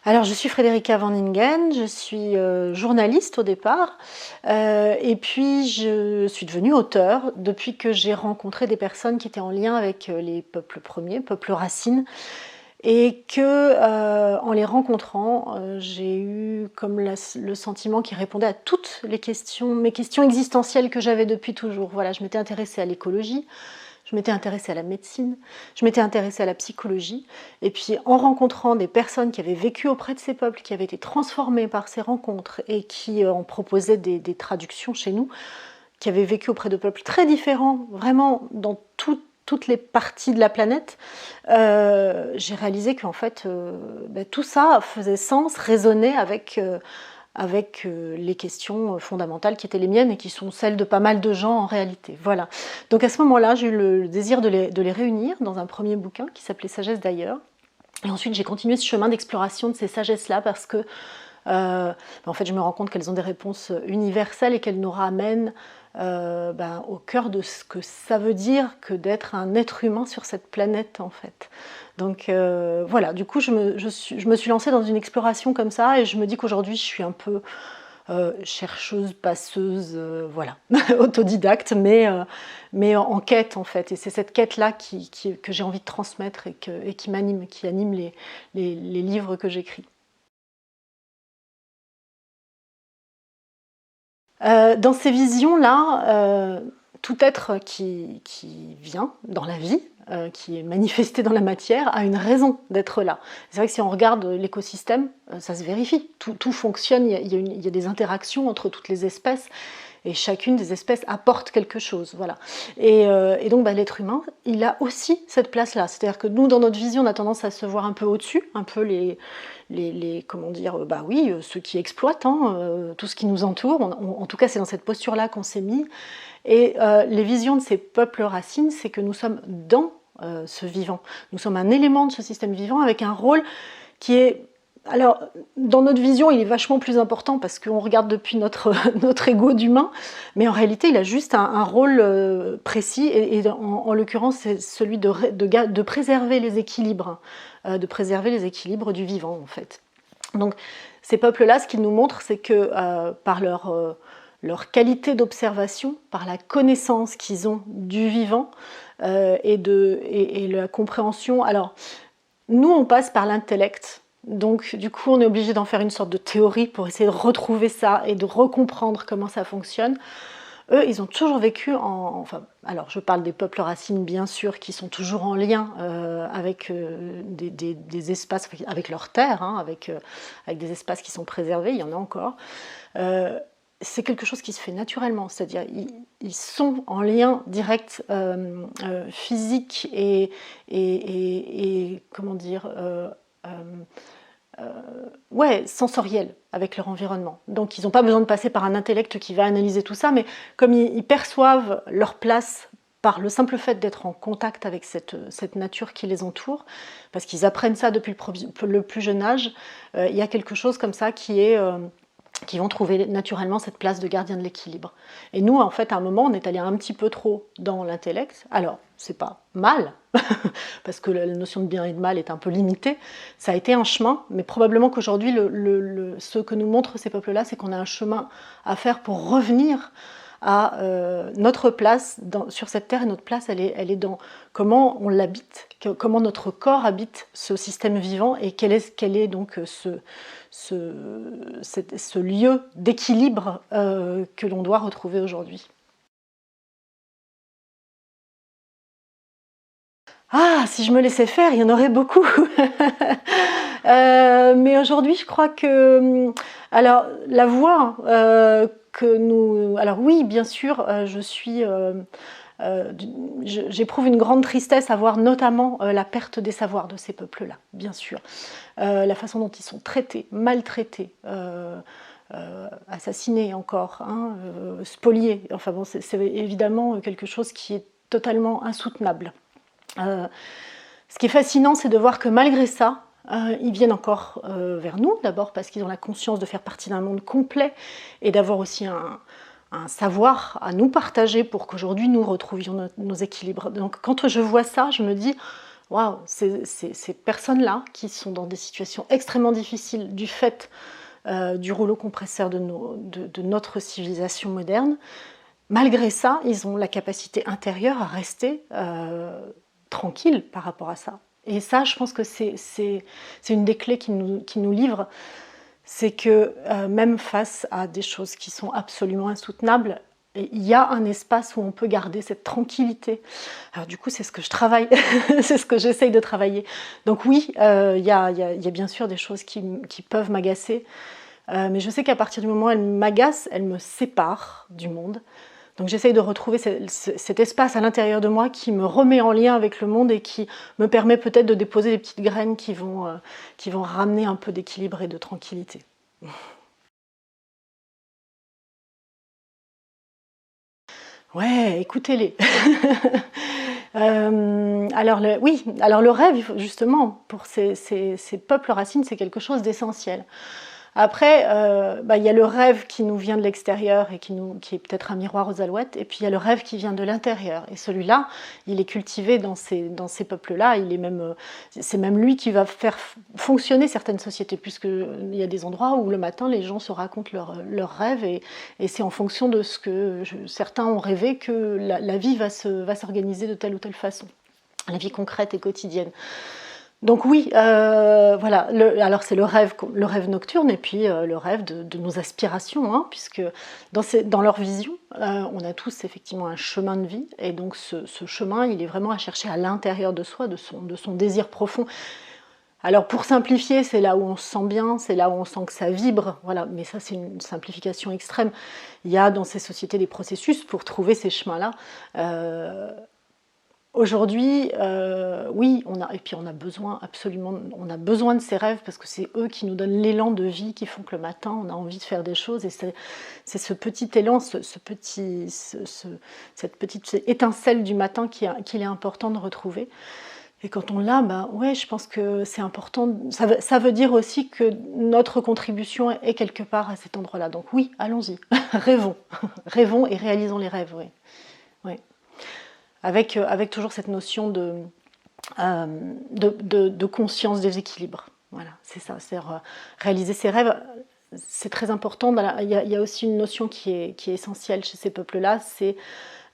Alors, je suis Frédérica Van Ingen, je suis journaliste au départ, et puis je suis devenue auteure depuis que j'ai rencontré des personnes qui étaient en lien avec les peuples premiers, peuples racines, et que en les rencontrant, j'ai eu comme le sentiment qu'ils répondaient à toutes les questions, mes questions existentielles que j'avais depuis toujours. Voilà, je m'étais intéressée à l'écologie, je m'étais intéressée à la médecine, je m'étais intéressée à la psychologie, et puis en rencontrant des personnes qui avaient vécu auprès de ces peuples, qui avaient été transformées par ces rencontres et qui en proposaient des traductions chez nous, qui avaient vécu auprès de peuples très différents, vraiment dans toutes les parties de la planète, j'ai réalisé qu'en fait, tout ça faisait sens, résonnait avec les questions fondamentales qui étaient les miennes et qui sont celles de pas mal de gens en réalité. Voilà. Donc à ce moment-là, j'ai eu le désir de les réunir dans un premier bouquin qui s'appelait Sagesse d'ailleurs. Et ensuite, j'ai continué ce chemin d'exploration de ces sagesses-là parce que en fait, je me rends compte qu'elles ont des réponses universelles et qu'elles nous ramènent au cœur de ce que ça veut dire que d'être un être humain sur cette planète, en fait. Donc voilà, du coup, je me suis lancée dans une exploration comme ça et je me dis qu'aujourd'hui, je suis un peu chercheuse, passeuse, voilà, autodidacte, mais en quête, en fait. Et c'est cette quête-là que j'ai envie de transmettre et qui m'anime, qui anime les livres que j'écris. Dans ces visions-là, tout être qui vient dans la vie, qui est manifesté dans la matière, a une raison d'être là. C'est vrai que si on regarde l'écosystème, ça se vérifie. Tout fonctionne, il y a des interactions entre toutes les espèces, et chacune des espèces apporte quelque chose. Voilà. Et donc l'être humain, il a aussi cette place-là. C'est-à-dire que nous, dans notre vision, on a tendance à se voir un peu au-dessus, un peu comment dire, oui, ceux qui exploitent tout ce qui nous entoure. En tout cas, c'est dans cette posture-là qu'on s'est mis. Et les visions de ces peuples racines, c'est que nous sommes dans ce vivant. Nous sommes un élément de ce système vivant avec un rôle qui est... Alors, dans notre vision, il est vachement plus important parce qu'on regarde depuis notre ego d'humain, mais en réalité, il a juste un rôle précis, et en l'occurrence, c'est celui de préserver les équilibres, de préserver les équilibres du vivant, en fait. Donc, ces peuples-là, ce qu'ils nous montrent, c'est que par leur qualité d'observation, par la connaissance qu'ils ont du vivant et la compréhension. Alors, nous, on passe par l'intellect. Donc, du coup, on est obligé d'en faire une sorte de théorie pour essayer de retrouver ça et de recomprendre comment ça fonctionne. Eux, ils ont toujours vécu alors je parle des peuples racines, bien sûr, qui sont toujours en lien avec des espaces, avec leur terre, avec des espaces qui sont préservés, il y en a encore. C'est quelque chose qui se fait naturellement, c'est-à-dire ils sont en lien direct physique et comment dire sensoriel avec leur environnement. Donc ils n'ont pas besoin de passer par un intellect qui va analyser tout ça, mais comme ils perçoivent leur place par le simple fait d'être en contact avec cette nature qui les entoure, parce qu'ils apprennent ça depuis le plus jeune âge, il y a quelque chose comme ça qui vont trouver naturellement cette place de gardien de l'équilibre. Et nous, en fait, à un moment, on est allé un petit peu trop dans l'intellect. Alors, c'est pas mal, parce que la notion de bien et de mal est un peu limitée. Ça a été un chemin, mais probablement qu'aujourd'hui, ce que nous montrent ces peuples-là, c'est qu'on a un chemin à faire pour revenir à notre place sur cette terre, et notre place, elle est dans comment on l'habite, comment notre corps habite ce système vivant, et quel est donc ce lieu d'équilibre que l'on doit retrouver aujourd'hui. Ah, si je me laissais faire, il y en aurait beaucoup. Mais aujourd'hui, je crois que... Alors, la voie que nous... Alors oui, bien sûr, j'éprouve une grande tristesse à voir notamment la perte des savoirs de ces peuples-là, bien sûr. La façon dont ils sont traités, maltraités, assassinés encore, spoliés. Enfin bon, c'est évidemment quelque chose qui est totalement insoutenable. Ce qui est fascinant, c'est de voir que malgré ça, ils viennent encore vers nous, d'abord parce qu'ils ont la conscience de faire partie d'un monde complet et d'avoir aussi un savoir à nous partager pour qu'aujourd'hui nous retrouvions nos équilibres. Donc quand je vois ça, je me dis, waouh, ces personnes-là qui sont dans des situations extrêmement difficiles du fait du rouleau compresseur de notre civilisation moderne, malgré ça, ils ont la capacité intérieure à rester tranquilles par rapport à ça. Et ça, je pense que c'est une des clés qui nous livre, c'est que même face à des choses qui sont absolument insoutenables, il y a un espace où on peut garder cette tranquillité. Alors du coup, c'est ce que je travaille, c'est ce que j'essaye de travailler. Donc oui, il y a bien sûr des choses qui peuvent m'agacer, mais je sais qu'à partir du moment où elles m'agacent, elles me séparent du monde. Donc j'essaye de retrouver cet espace à l'intérieur de moi qui me remet en lien avec le monde et qui me permet peut-être de déposer des petites graines qui vont ramener un peu d'équilibre et de tranquillité. Ouais, écoutez-les. Oui, alors le rêve, justement, pour ces peuples racines, c'est quelque chose d'essentiel. Après, il y a le rêve qui nous vient de l'extérieur et qui est peut-être un miroir aux alouettes, et puis il y a le rêve qui vient de l'intérieur. Et celui-là, il est cultivé dans ces peuples-là. C'est même lui qui va faire fonctionner certaines sociétés, puisqu'il y a des endroits où le matin, les gens se racontent leurs rêves, et c'est en fonction de ce que certains ont rêvé que la vie va s'organiser de telle ou telle façon, la vie concrète et quotidienne. Donc oui, voilà, alors c'est le rêve nocturne et puis le rêve de nos aspirations, hein, puisque dans leur vision, on a tous effectivement un chemin de vie, et donc ce chemin, il est vraiment à chercher à l'intérieur de soi, de son désir profond. Alors pour simplifier, c'est là où on se sent bien, c'est là où on sent que ça vibre, voilà, mais ça c'est une simplification extrême. Il y a dans ces sociétés des processus pour trouver ces chemins-là. Aujourd'hui, oui, et puis on a besoin absolument, on a besoin de ces rêves parce que c'est eux qui nous donnent l'élan de vie, qui font que le matin on a envie de faire des choses, et c'est ce petit élan, cette petite étincelle du matin qu'il est important de retrouver. Et quand on l'a, ouais, je pense que c'est important. Ça veut dire aussi que notre contribution est quelque part à cet endroit-là. Donc oui, allons-y, rêvons, rêvons et réalisons les rêves, oui. Ouais. Avec toujours cette notion de conscience des équilibres. Voilà, c'est ça, c'est réaliser ses rêves, c'est très important. Il y a aussi une notion qui est essentielle chez ces peuples-là, c'est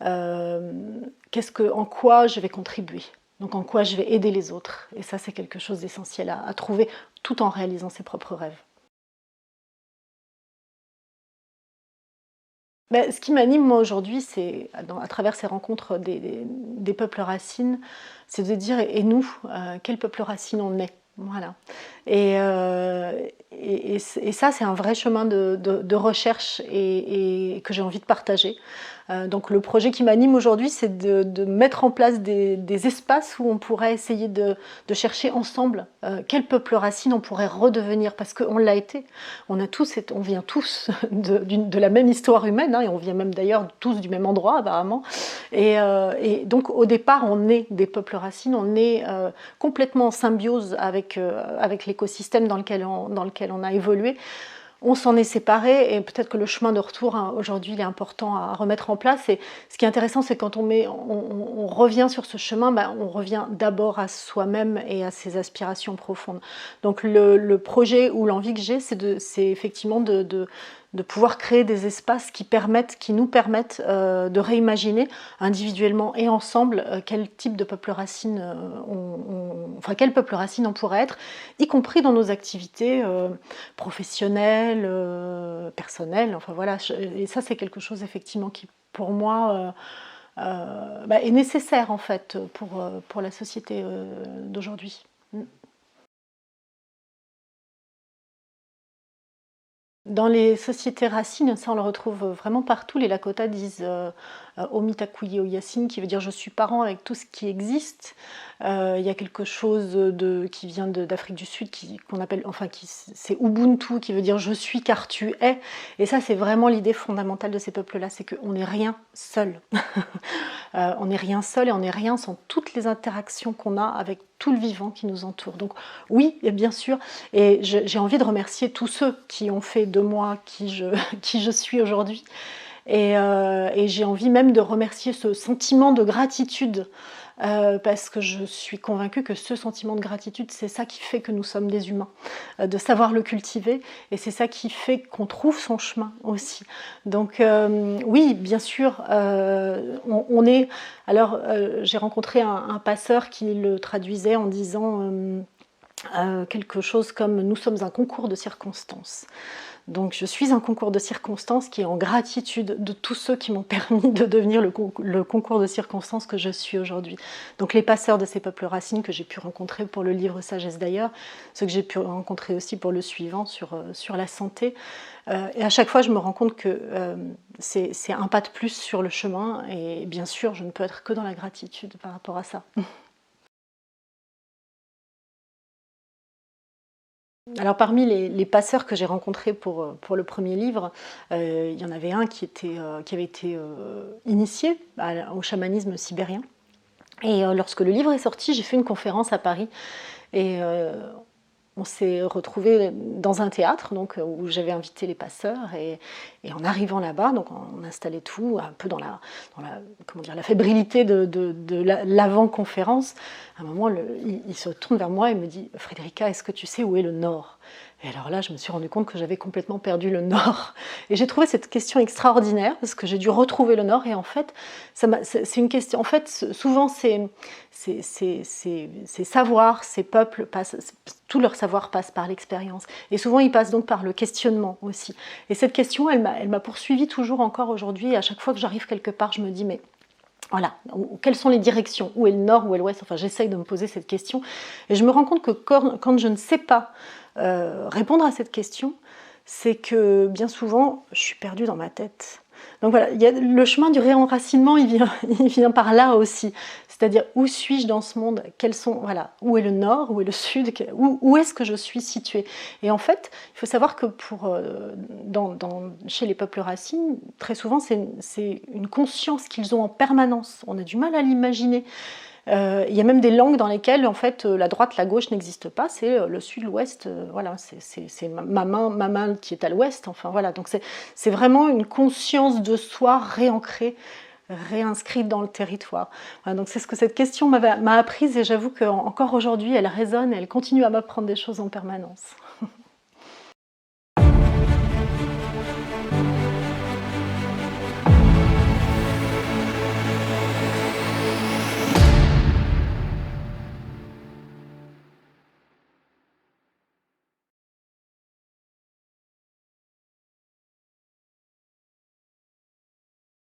en quoi je vais contribuer, donc en quoi je vais aider les autres. Et ça, c'est quelque chose d'essentiel à trouver tout en réalisant ses propres rêves. Ce qui m'anime moi aujourd'hui, c'est à travers ces rencontres des peuples racines, c'est de dire et nous, quel peuple racine on est. Voilà. Et ça, c'est un vrai chemin de recherche et que j'ai envie de partager. Donc le projet qui m'anime aujourd'hui, c'est de mettre en place des espaces où on pourrait essayer de chercher ensemble quel peuple racine on pourrait redevenir, parce qu'on l'a été. On vient tous de la même histoire humaine, hein, et on vient même d'ailleurs tous du même endroit apparemment. Et donc au départ, on est des peuples racines, on est complètement en symbiose avec l'écosystème dans lequel on a évolué. On s'en est séparés, et peut-être que le chemin de retour, hein, aujourd'hui, il est important à remettre en place. Et ce qui est intéressant, c'est quand on revient sur ce chemin, on revient d'abord à soi-même et à ses aspirations profondes. Donc le projet ou l'envie que j'ai, c'est effectivement de pouvoir créer des espaces qui nous permettent de réimaginer individuellement et ensemble quel type de peuple racine quel peuple racine on pourrait être, y compris dans nos activités professionnelles, personnelles, enfin voilà. Et ça, c'est quelque chose effectivement qui, pour moi, est nécessaire en fait pour la société d'aujourd'hui. Dans les sociétés racines, ça on le retrouve vraiment partout. Les Lakota disent Omitakuye Oyasin, qui veut dire je suis parent avec tout ce qui existe. Il y a quelque chose qui vient d'Afrique du Sud qu'on appelle, c'est Ubuntu, qui veut dire je suis car tu es. Et ça, c'est vraiment l'idée fondamentale de ces peuples-là, c'est qu'on n'est rien seul. On n'est rien seul et on n'est rien sans toutes les interactions qu'on a avec tout le vivant qui nous entoure. Donc oui, et bien sûr, et j'ai envie de remercier tous ceux qui ont fait de moi qui je suis aujourd'hui. Et j'ai envie même de remercier ce sentiment de gratitude parce que je suis convaincue que ce sentiment de gratitude, c'est ça qui fait que nous sommes des humains, de savoir le cultiver, et c'est ça qui fait qu'on trouve son chemin aussi. Donc oui, bien sûr, on est... Alors j'ai rencontré un passeur qui le traduisait en disant quelque chose comme « nous sommes un concours de circonstances ». Donc je suis un concours de circonstances qui est en gratitude de tous ceux qui m'ont permis de devenir le concours de circonstances que je suis aujourd'hui. Donc les passeurs de ces peuples racines que j'ai pu rencontrer pour le livre Sagesse d'ailleurs, ceux que j'ai pu rencontrer aussi pour le suivant sur la santé. Et à chaque fois je me rends compte que c'est un pas de plus sur le chemin, et bien sûr je ne peux être que dans la gratitude par rapport à ça. Alors parmi les passeurs que j'ai rencontrés pour le premier livre, il y en avait un qui avait été initié au chamanisme sibérien. Et lorsque le livre est sorti, j'ai fait une conférence à Paris. Et on s'est retrouvés dans un théâtre donc, où j'avais invité les passeurs. Et en arrivant là-bas, donc on installait tout un peu dans la comment dire, la fébrilité de l'avant-conférence. À un moment, il se tourne vers moi et me dit « Frédérica, est-ce que tu sais où est le Nord ?» Et alors là, je me suis rendu compte que j'avais complètement perdu le Nord. Et j'ai trouvé cette question extraordinaire, parce que j'ai dû retrouver le Nord. Et en fait, c'est une question... En fait, souvent, ces savoirs, ces peuples, tout leur savoir passe par l'expérience. Et souvent, ils passent donc par le questionnement aussi. Et cette question, elle m'a poursuivie toujours encore aujourd'hui. Et à chaque fois que j'arrive quelque part, je me dis, mais... Voilà, quelles sont les directions? Où est le nord, où est l'ouest? Enfin, j'essaye de me poser cette question. Et je me rends compte que quand je ne sais pas répondre à cette question, c'est que bien souvent, je suis perdue dans ma tête. Donc voilà, le chemin du réenracinement, il vient par là aussi. C'est-à-dire, où suis-je dans ce monde? Voilà, où est le nord, où est le sud? Où est-ce que je suis située? Et en fait, il faut savoir que chez les peuples racines, très souvent, c'est une conscience qu'ils ont en permanence. On a du mal à l'imaginer. Il y a même des langues dans lesquelles en fait la droite, la gauche n'existe pas, c'est le sud, l'ouest, voilà, c'est ma main qui est à l'ouest, enfin voilà, donc c'est vraiment une conscience de soi réancrée, réinscrite dans le territoire. Voilà, donc c'est ce que cette question m'a apprise, et j'avoue qu'encore aujourd'hui elle résonne et elle continue à m'apprendre des choses en permanence.